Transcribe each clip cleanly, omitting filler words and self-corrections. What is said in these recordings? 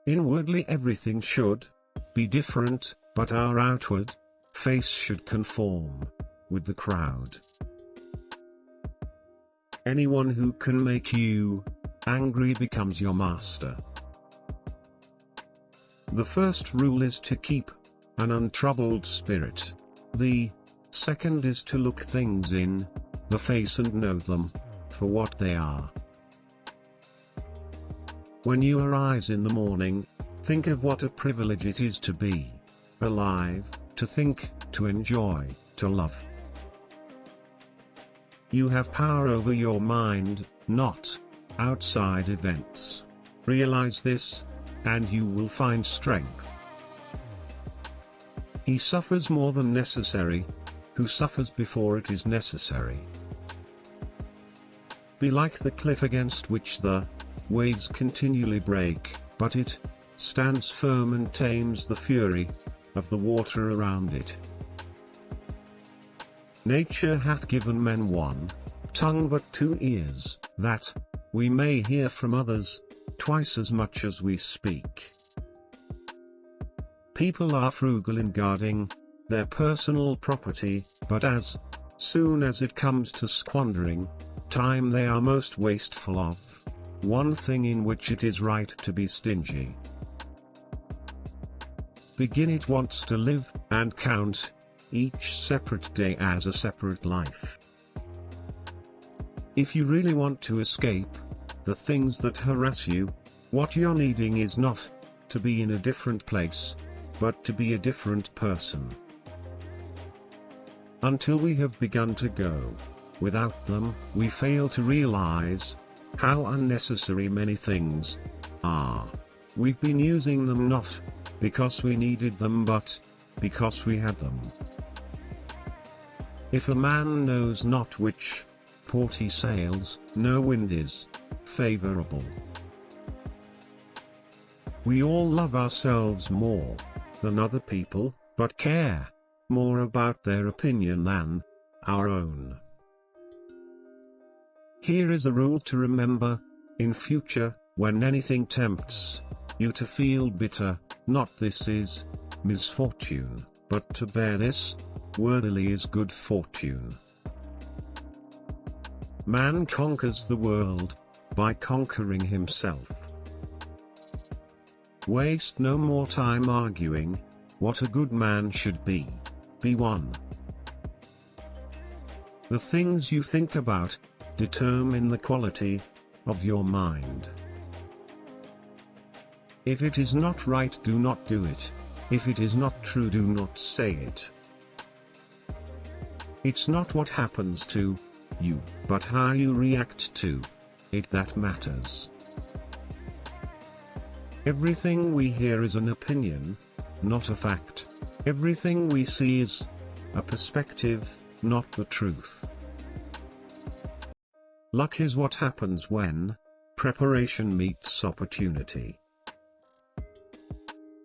Inwardly everything should be different, but our outward face should conform with the crowd. Anyone who can make you angry becomes your master. The first rule is to keep an untroubled spirit. The second is to look things in the face and know them for what they are. When you arise in the morning, think of what a privilege it is to be alive, to think, to enjoy, to love. You have power over your mind, not outside events. Realize this, and you will find strength. He suffers more than necessary, who suffers before it is necessary. Be like the cliff against which the waves continually break, but it stands firm and tames the fury of the water around it. Nature hath given men one tongue but two ears, that we may hear from others twice as much as we speak. People are frugal in guarding their personal property, but as soon as it comes to squandering time they are most wasteful of one thing in which it is right to be stingy. Begin at once to live, and count each separate day as a separate life. If you really want to escape the things that harass you, what you're needing is not to be in a different place, but to be a different person. Until we have begun to go without them, we fail to realize how unnecessary many things are. We've been using them not because we needed them but because we had them. If a man knows not which port he sails, no wind is favorable. We all love ourselves more than other people, but care more about their opinion than our own. Here is a rule to remember in future: when anything tempts you to feel bitter, not this is misfortune, but to bear this worthily is good fortune. Man conquers the world by conquering himself. Waste no more time arguing what a good man should be. Be one. The things you think about determine the quality of your mind. If it is not right, do not do it. If it is not true, do not say it. It's not what happens to you, but how you react to it that matters. Everything we hear is an opinion, not a fact. Everything we see is a perspective, not the truth. Luck is what happens when preparation meets opportunity.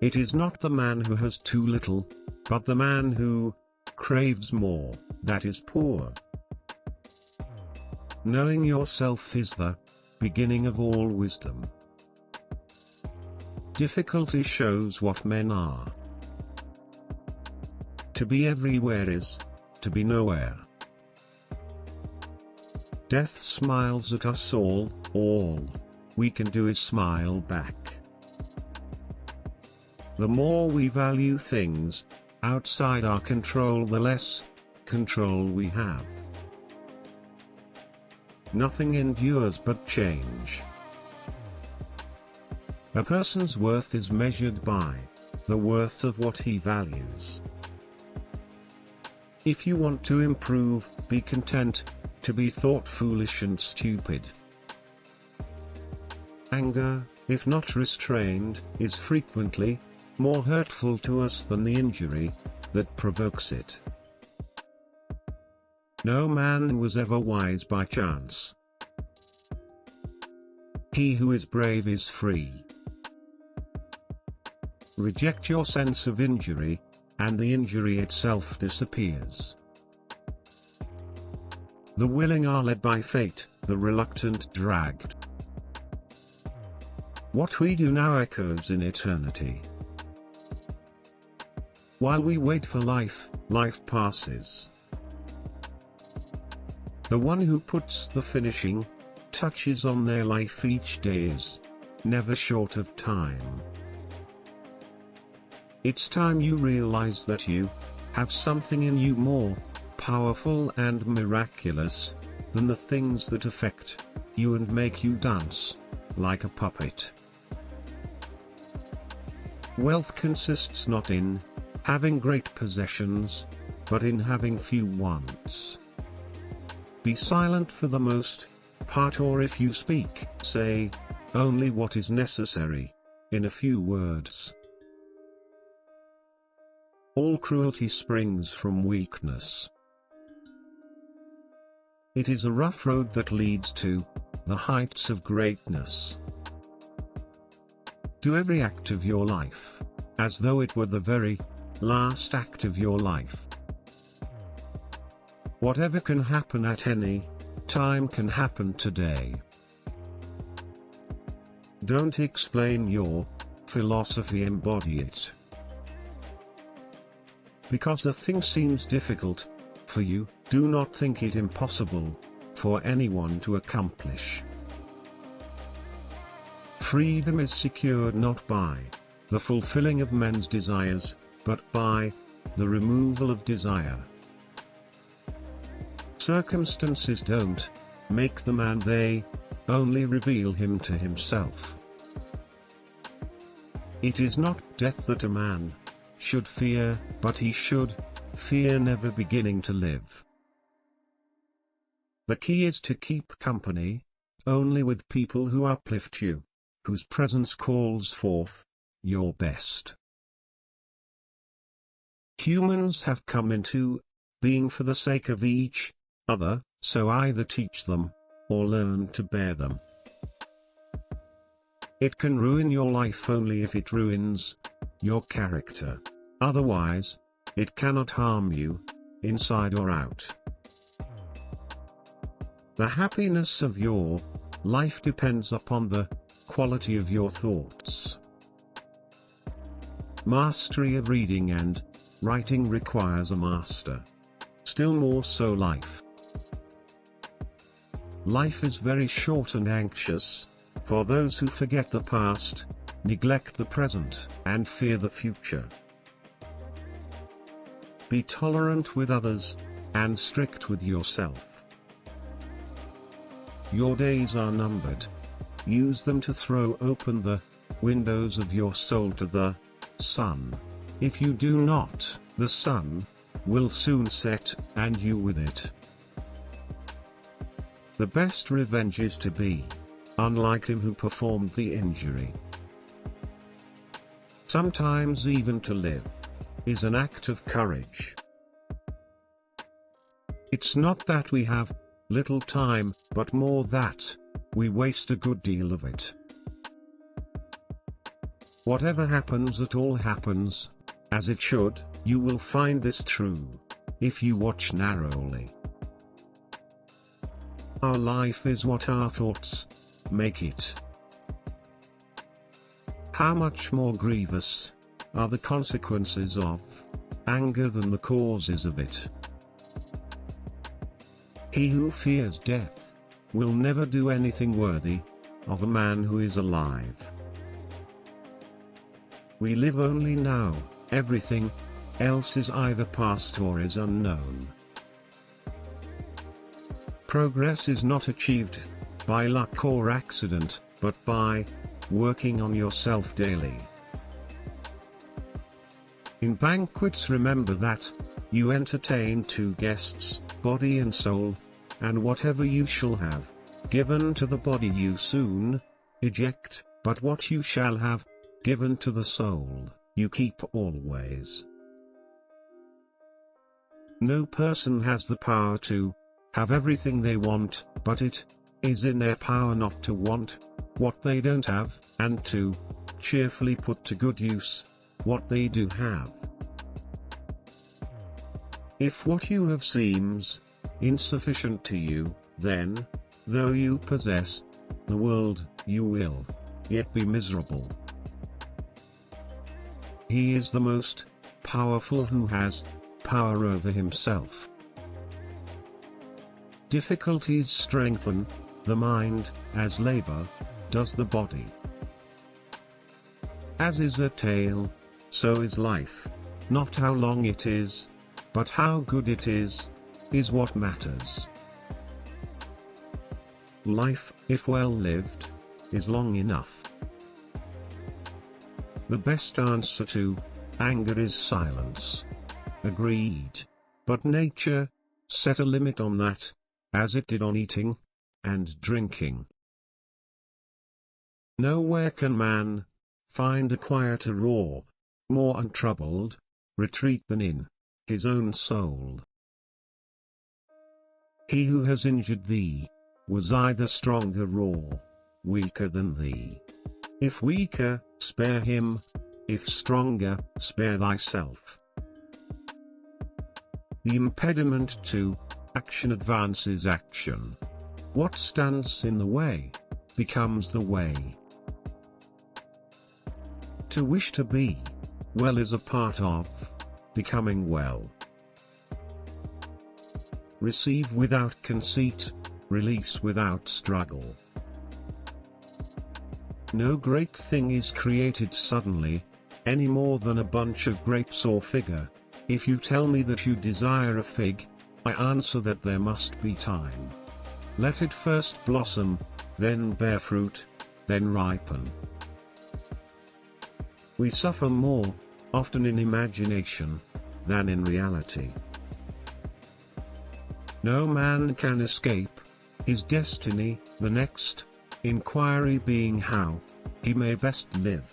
It is not the man who has too little, but the man who craves more, that is poor. Knowing yourself is the beginning of all wisdom. Difficulty shows what men are. To be everywhere is to be nowhere. Death smiles at us all we can do is smile back. The more we value things outside our control, the less control we have. Nothing endures but change. A person's worth is measured by the worth of what he values. If you want to improve, be content to be thought foolish and stupid. Anger, if not restrained, is frequently more hurtful to us than the injury that provokes it. No man was ever wise by chance. He who is brave is free. Reject your sense of injury, and the injury itself disappears. The willing are led by fate, the reluctant dragged. What we do now echoes in eternity. While we wait for life, life passes. The one who puts the finishing touches on their life each day is never short of time. It's time you realize that you have something in you more powerful and miraculous than the things that affect you and make you dance like a puppet. Wealth consists not in having great possessions, but in having few wants. Be silent for the most part, or if you speak, say only what is necessary, in a few words. All cruelty springs from weakness. It is a rough road that leads to the heights of greatness. Do every act of your life as though it were the very last act of your life. Whatever can happen at any time can happen today. Don't explain your philosophy, embody it. Because a thing seems difficult for you, do not think it impossible for anyone to accomplish. Freedom is secured not by the fulfilling of men's desires, but by the removal of desire. Circumstances don't make the man, they only reveal him to himself. It is not death that a man should fear, but he should fear never beginning to live. The key is to keep company only with people who uplift you, whose presence calls forth your best. Humans have come into being for the sake of each other, so either teach them or learn to bear them. It can ruin your life only if it ruins your character. Otherwise, it cannot harm you, inside or out. The happiness of your life depends upon the quality of your thoughts. Mastery of reading and writing requires a master. Still more so life. Life is very short and anxious for those who forget the past, neglect the present, and fear the future. Be tolerant with others, and strict with yourself. Your days are numbered. Use them to throw open the windows of your soul to the sun. If you do not, the sun will soon set, and you with it. The best revenge is to be unlike him who performed the injury. Sometimes even to live is an act of courage. It's not that we have little time, but more that we waste a good deal of it. Whatever happens, it all happens as it should. You will find this true if you watch narrowly. Our life is what our thoughts make it. How much more grievous are the consequences of anger than the causes of it? He who fears death will never do anything worthy of a man who is alive. We live only now, everything else is either past or is unknown. Progress is not achieved by luck or accident, but by working on yourself daily. In banquets, remember that you entertain two guests, body and soul, and whatever you shall have given to the body you soon eject, but what you shall have given to the soul you keep always. No person has the power to have everything they want, but it is in their power not to want what they don't have, and to cheerfully put to good use what they do have. If what you have seems insufficient to you, then, though you possess the world, you will yet be miserable. He is the most powerful who has power over himself. Difficulties strengthen the mind, as labor does the body. As is a tale, so is life. Not how long it is, but how good it is what matters. Life, if well lived, is long enough. The best answer to anger is silence. Agreed. But nature set a limit on that, as it did on eating and drinking. Nowhere can man find a quieter or more untroubled retreat than in his own soul. He who has injured thee was either stronger or weaker than thee. If weaker, spare him; if stronger, spare thyself. The impediment to action advances action. What stands in the way becomes the way. To wish to be well is a part of becoming well. Receive without conceit, release without struggle. No great thing is created suddenly, any more than a bunch of grapes or fig. If you tell me that you desire a fig, I answer that there must be time. Let it first blossom, then bear fruit, then ripen. We suffer more, often in imagination, than in reality. No man can escape his destiny, the next inquiry being how he may best live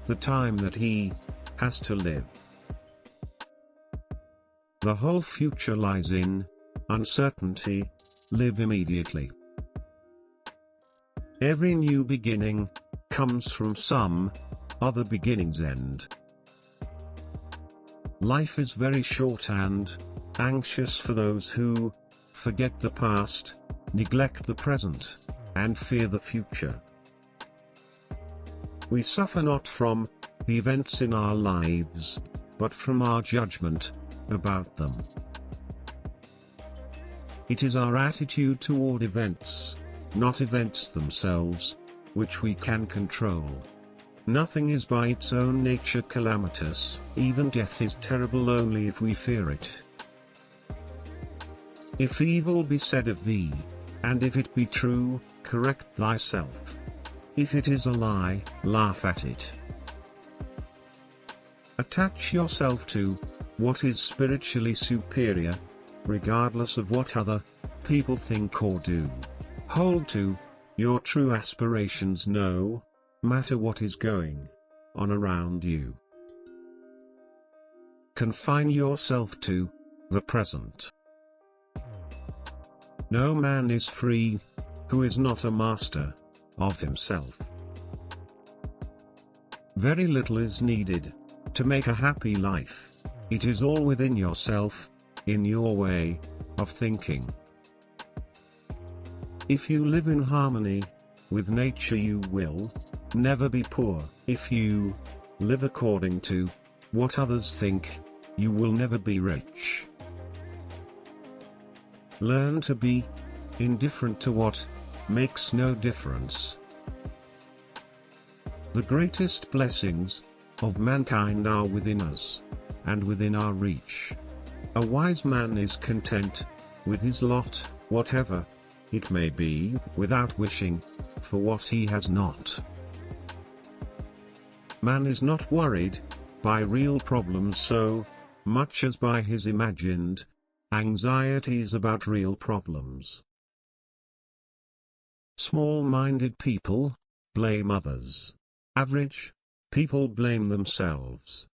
the time that he has to live. The whole future lies in uncertainty. Live immediately. Every new beginning comes from some other beginning's end. Life is very short and anxious for those who forget the past, neglect the present, and fear the future. We suffer not from the events in our lives, but from our judgment about them. It is our attitude toward events, not events themselves, which we can control. Nothing is by its own nature calamitous; even death is terrible only if we fear it. If evil be said of thee, and if it be true, correct thyself. If it is a lie, laugh at it. Attach yourself to what is spiritually superior, regardless of what other people think or do. Hold to your true aspirations no matter what is going on around you. Confine yourself to the present. No man is free who is not a master of himself. Very little is needed to make a happy life. It is all within yourself, in your way of thinking. If you live in harmony with nature, you will never be poor. If you live according to what others think, you will never be rich. Learn to be indifferent to what makes no difference. The greatest blessings of mankind are within us, and within our reach. A wise man is content with his lot, whatever it may be, without wishing for what he has not. Man is not worried by real problems so much as by his imagined anxieties about real problems. Small-minded people blame others. Average people blame themselves.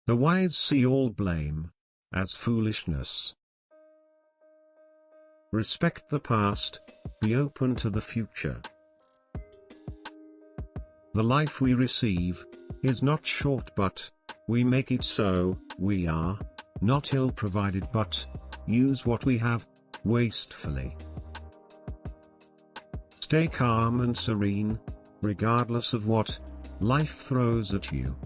The wise see all blame as foolishness. Respect the past, be open to the future. The life we receive is not short, but we make it so. We are not ill-provided, but use what we have wastefully. Stay calm and serene, regardless of what life throws at you.